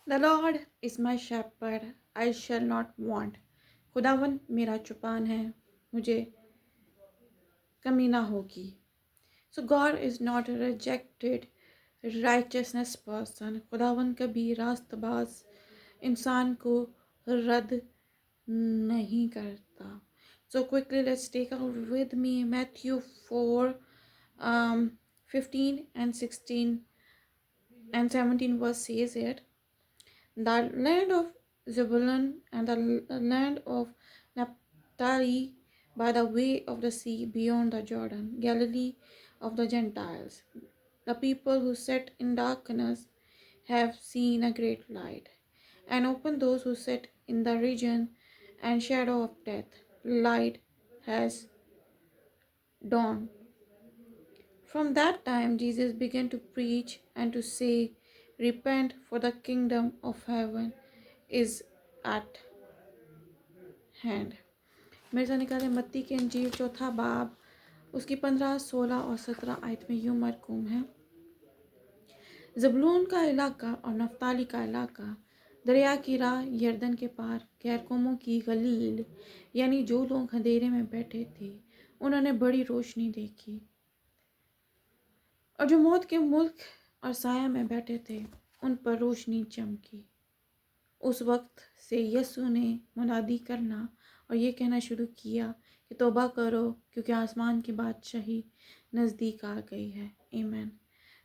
The lord is my shepherd, I shall not want. खुदावन मेरा चुपान है, मुझे कमी ना होगी। So God is not rejected righteousness person. खुदावन कभी रास्तबाज इंसान को रद्द नहीं करता। So quickly let's take out with me Matthew 4 15 and 16 and 17 verse says it. The land of Zebulun and the land of Naphtali by the way of the sea beyond the Jordan, Galilee of the Gentiles. The people who sat in darkness have seen a great light, and open those who sat in the region and shadow of death. Light has dawned. From that time, Jesus began to preach and to say, repent, for the kingdom of heaven is at hand. मेरे साथ निकाले मत्ती की इंजील चौथा बाब उसकी 15, 16 और 17 आयत में यूं मरकूम है। जबूलून का इलाका और नफ्ताली का इलाका, दरिया की राह यरदन के पार, गैर कौमों की गलील, यानी जो लोग अंधेरे में बैठे थे उन्होंने बड़ी रोशनी देखी, और जो मौत के मुल्क और साया में बैठे थे उन पर रोशनी चमकी। उस वक्त से यीशु ने मुनादी करना और ये कहना शुरू किया कि तौबा करो, क्योंकि आसमान की बादशाही नज़दीक आ गई है। आमीन।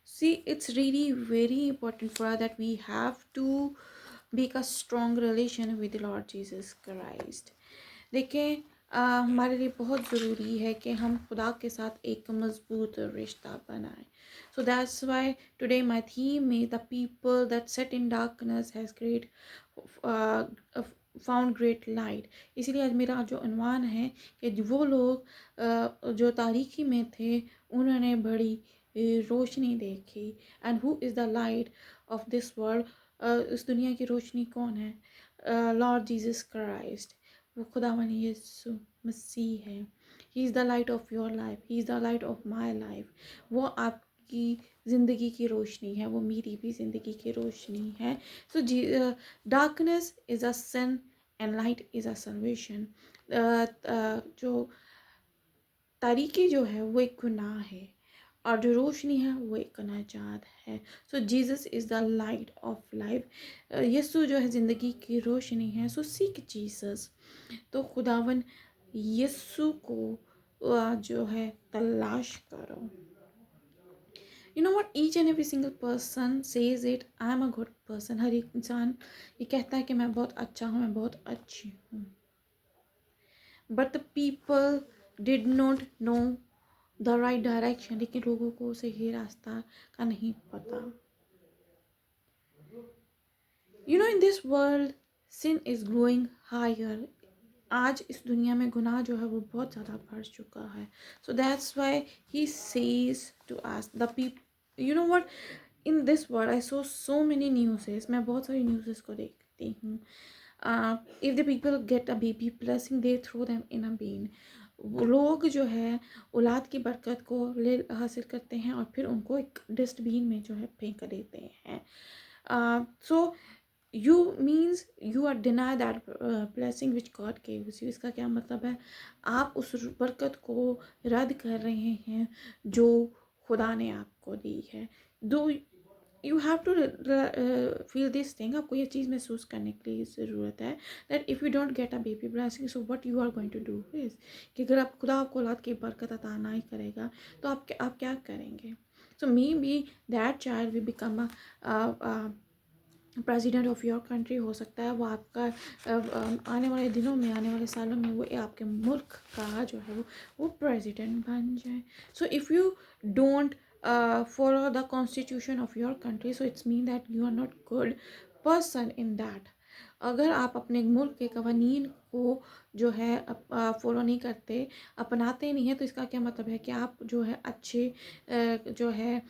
See, it's really very important for us that we have to make a strong relation with the Lord Jesus Christ. देखें, हमारे लिए बहुत ज़रूरी है कि हम खुदा के साथ एक मज़बूत रिश्ता बनाएं। So that's why today my theme is the people that sat in darkness has uh, found great light. इसीलिए आज मेरा जो उन्वान है कि वो लोग जो तारीकी में थे उन्होंने बड़ी रोशनी देखी। And who is the light of this world? इस दुनिया की रोशनी कौन है? लॉर्ड जीसस क्राइस्ट, वो खुदावन यीशु मसीह है। He is the light of your life, he is the light of my life. वो आपकी ज़िंदगी की रोशनी है, वो मेरी भी ज़िंदगी की रोशनी है। So darkness is a sin and light is a salvation. जो तारीकी जो है वो एक गुनाह है और जो रोशनी है वो एक नजात है। So Jesus is the light of life. यीशु जो है ज़िंदगी की रोशनी है। So seek Jesus. तो खुदावन यीशु को जो है तलाश करो। You know what? Each and every single person says it, I am a good person. हर एक इंसान ये कहता है कि मैं बहुत अच्छा हूँ, मैं बहुत अच्छी हूँ। But the people did not know the right direction. लेकिन लोगों को सही रास्ता का नहीं पता। You know, in this world, sin is growing higher. आज इस दुनिया में गुनाह जो है वो बहुत ज़्यादा बढ़ चुका है। So that's why he says to us, the people, you know what? In this world, I saw so many newses. मैं बहुत सारी न्यूज़ को देखती हूँ। If the people get a baby blessing, they throw them in a bin. लोग जो है औलाद की बरकत को ले हासिल करते हैं और फिर उनको एक डस्टबिन में जो है फेंक देते हैं। So you means you are deny that blessing which God gave you. इसका क्या मतलब है? आप उस बरकत को रद्द कर रहे हैं जो खुदा ने आपको दी है। Do you have to feel this thing. आपको ये चीज़ महसूस करने के लिए ज़रूरत है that if you don't get a baby blessing, so what you are going to do is कि अगर आप खुदा आपको औलाद की बरकत अता नहीं करेगा तो आप क्या करेंगे? So maybe that child will become president of your country. हो सकता है वो आपका आने वाले दिनों में, आने वाले सालों में वो आपके मुल्क का जो है वो प्रेसिडेंट बन जाए। सो if you don't follow the constitution of your country, so it's mean that you are not good person in that. अगर आप अपने मुल्क के कवानीन को जो है फॉलो नहीं करते, अपनाते नहीं हैं, तो इसका क्या मतलब है कि आप जो है अच्छे जो है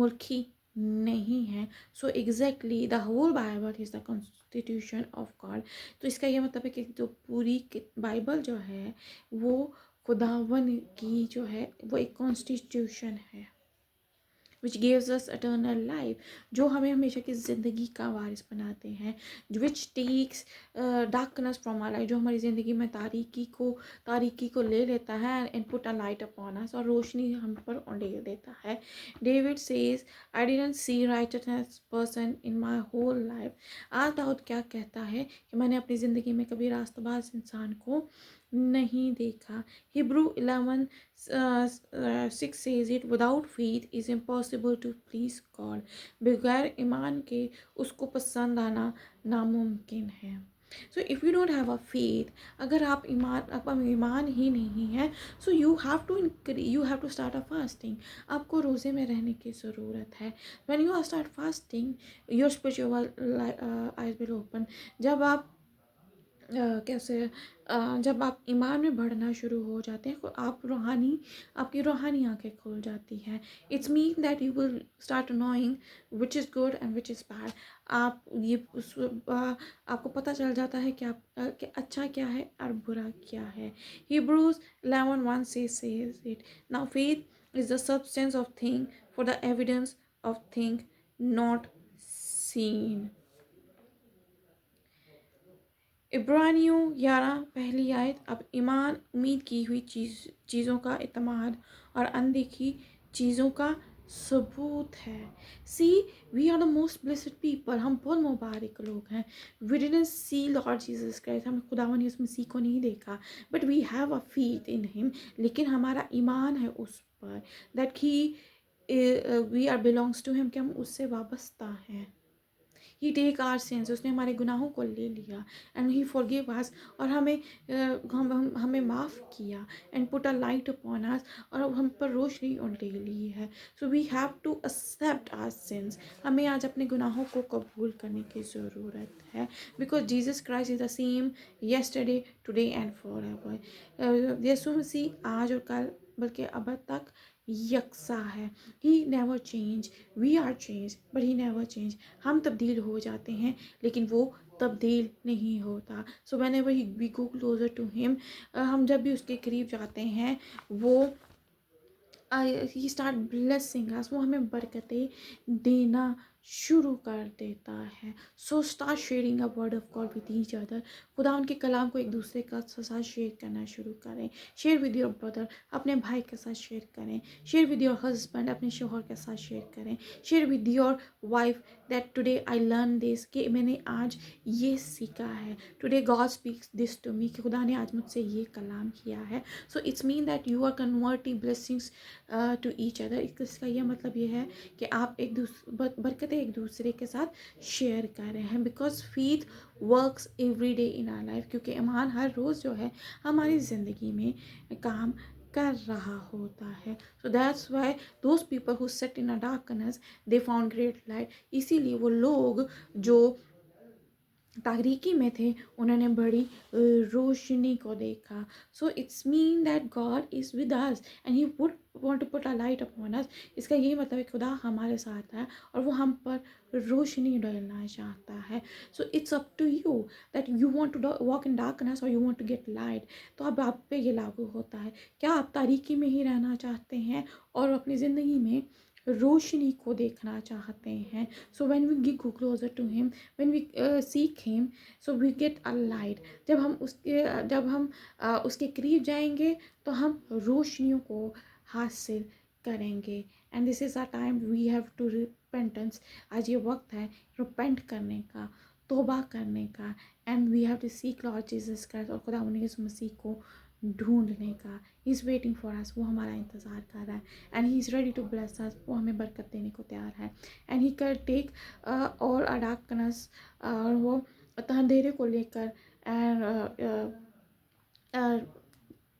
मुल्की नहीं है। So exactly the whole Bible is the constitution of God. तो इसका ये मतलब है कि जो पूरी बाइबल जो है वो खुदावन की जो है वो एक कॉन्स्टिट्यूशन है which gives us eternal life, जो हमें हमेशा की ज़िंदगी का वारिस बनाते हैं, which takes darkness from our life, जो हमारी ज़िंदगी में तारीकी को ले लेता है and put a light upon us, और रोशनी हम पर उंडेल देता है. David says, I didn't see righteousness person in my whole life. आज दाऊद क्या कहता है कि मैंने अपनी ज़िंदगी में कभी रास्तबाज इंसान को नहीं देखा. Hebrew 11:6 says it, without faith is impossible to please God. बगैर ईमान के उसको पसंद आना नामुमकिन है. So if you don't have a faith, अगर आप ईमान ही नहीं है, so you have to start a fasting. आपको रोज़े में रहने की ज़रूरत है. When you are start fasting, your spiritual eyes will open. जब आप जब आप ईमान में बढ़ना शुरू हो जाते हैं, तो आपकी रूहानी आंखें खुल जाती हैं. It's mean that you will start knowing which is good and which is bad. आपको पता चल जाता है कि अच्छा क्या है और बुरा क्या है. Hebrews 11:1 says it. Now faith is the substance of thing, for the evidence of thing not seen. इब्रानियों 11 पहली आयत. अब ईमान उम्मीद की हुई चीज़ों का इत्मीनान और अनदेखी चीज़ों का सबूत है. See, we are the most blessed people. हम बहुत मुबारक लोग हैं. We didn't see Lord Jesus Christ. हमने खुदावन यीशु मसीह को नहीं देखा, but we have a faith in him. लेकिन हमारा ईमान है उस पर, that he we are belongs to him, कि हम उससे वाबस्ता हैं. ही टेक आर सिंस, उसने हमारे गुनाहों को ले लिया. एंड ही फॉरगिव अस, और हमें माफ़ किया. And put a light upon us, और हम पर रोशनी उंडेली है. So we have to accept our sins. हमें आज अपने गुनाहों को कबूल करने की ज़रूरत है, because Jesus Christ is the same yesterday, today and for ever. यीशु मसीह आज और कल बल्कि अब तक यकसा है. He never change. We are change but he never change. हम तब्दील हो जाते हैं, लेकिन वो तब्दील नहीं होता. So whenever we go closer to him, हम जब भी उसके करीब जाते हैं, वो ही स्टार्ट ब्लेसिंग अस, वो हमें बरकतें देना शुरू कर देता है. So start sharing a word of God with each other. खुदा उनके कलाम को एक दूसरे का साथ शेयर करना शुरू करें. शेयर विद योर ब्रदर, अपने भाई के साथ शेयर करें. शेयर विद योर हस्बैंड, अपने शोहर के साथ शेयर करें. Share with your wife that today I learn this, कि मैंने आज ये सीखा है. Today God speaks this to me, कि खुदा ने आज मुझसे ये कलाम किया है. So it's mean that you are converting blessings to each other. इसका यह मतलब ये है कि आप बरकतें एक दूसरे के साथ शेयर कर रहे हैं. Because faith works every day in our life, क्योंकि ईमान हर रोज़ जो है हमारी ज़िंदगी में काम कर रहा होता है. So that's why those people who set in a darkness, they found great light. इसीलिए वो लोग जो तारीकी में थे, उन्होंने बड़ी रोशनी को देखा. So it's mean that God is with us and he would want to put a light upon us. इसका यही मतलब है खुदा हमारे साथ है और वो हम पर रोशनी डालना चाहता है. So it's up to you that you want to walk in darkness और you want to get light. तो अब आप पे ये लागू होता है. क्या आप तारीकी में ही रहना चाहते हैं और अपनी ज़िंदगी में रोशनी को देखना चाहते हैं? So when we go closer to him, when we seek him, so we get a light. जब हम उसके करीब जाएंगे तो हम रोशनियों को हासिल करेंगे. And this is a time we have to repentance. आज ये वक्त है रिपेंट करने का, तौबा करने का. And we have to seek Lord Jesus Christ, और खुदा यीशु मसीह को ढूंढने का. He is waiting for us, वो हमारा इंतज़ार कर रहा है. And he is ready to bless us, वो हमें बरकत देने को तैयार है. And he can take all a darkness, और वो अंधेरे को लेकर and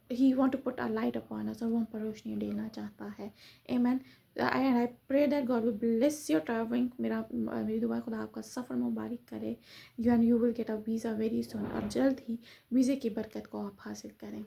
he want to put a light upon us, और वो हम पर रोशनी देना चाहता है. Amen. And I pray that God will bless your travelling. मेरी दुआ खुदा आपका सफ़र मुबारक करे. You will get a visa very soon, और जल्द ही वीज़े की बरकत को आप हासिल करें.